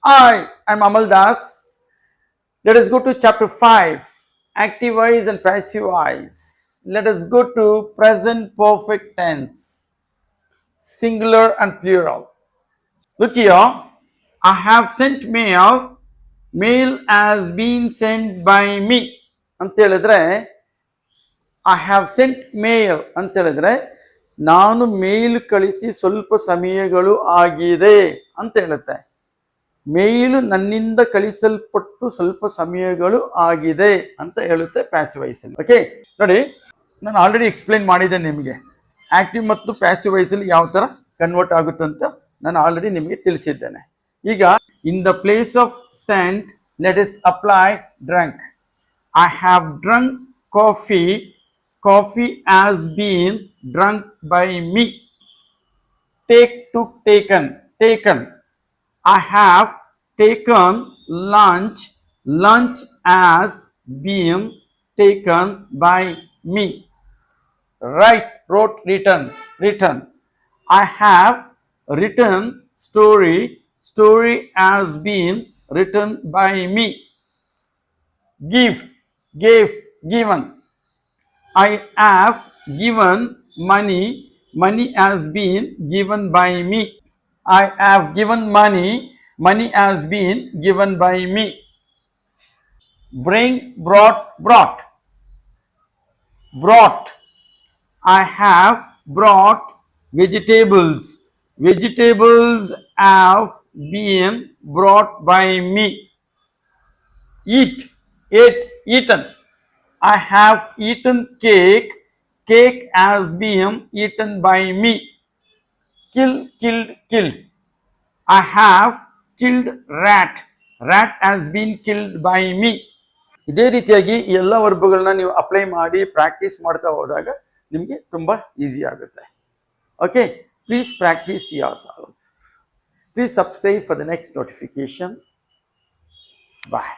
Hi, I'm Amal Das. Let us go to chapter 5, active voice and passive voice. Let us go to present perfect tense, singular and plural. Look here, I have sent mail, mail has been sent by me. ಅಂತ ಹೇಳಿದ್ರೆ I have scent ಮೇಲ್ ಅಂತ ಹೇಳಿದ್ರೆ ನಾನು ಮೇಲ್ ಕಳಿಸಿ ಸ್ವಲ್ಪ ಸಮಯಗಳು ಆಗಿದೆ ಅಂತ ಹೇಳುತ್ತೆ. ಮೇಲ್ ನನ್ನಿಂದ ಕಳಿಸಲ್ಪಟ್ಟು ಸ್ವಲ್ಪ ಸಮಯಗಳು ಆಗಿದೆ ಅಂತ ಹೇಳುತ್ತೆ ಪ್ಯಾಸಿವ್ ವಾಯ್ಸಲ್ಲಿ. ಓಕೆ, ನೋಡಿ, ನಾನು ಆಲ್ರೆಡಿ ಎಕ್ಸ್ಪ್ಲೈನ್ ಮಾಡಿದ್ದೇನೆ ನಿಮಗೆ ಆಕ್ಟಿವ್ ಮತ್ತು ಪ್ಯಾಸಿವ್ ವಾಯ್ಸಲ್ಲಿ ಯಾವ ಥರ ಕನ್ವರ್ಟ್ ಆಗುತ್ತೆ ಅಂತ ನಾನು ಆಲ್ರೆಡಿ ನಿಮಗೆ ತಿಳಿಸಿದ್ದೇನೆ. ಈಗ in the place of sent let us apply drunk. I have drunk coffee, coffee has been drunk by me. Take to taken, taken. I have taken lunch, lunch has been taken by me. Write, wrote, written, written. I have written story, story has been written by me. Give, gave, given. I have given money, money has been given by me. I have given money, money has been given by me. Bring, brought, brought. Brought. I have brought vegetables, vegetables have been brought by me. Eat, ate, eaten. I have eaten cake, cake has been eaten by me. Kill, killed, killed. I have killed rat, rat has been killed by me. ಇದೇ ರೀತಿಯಾಗಿ ಈ ಎಲ್ಲ ವರ್ಬುಗಳನ್ನ ನೀವು apply ಮಾಡಿ practice ಮಾಡ್ತಾ ಹೋದಾಗ ನಿಮಗೆ ತುಂಬ ಈಸಿ ಆಗುತ್ತೆ. Okay, please practise yourself. Please subscribe for the next notification. Bye.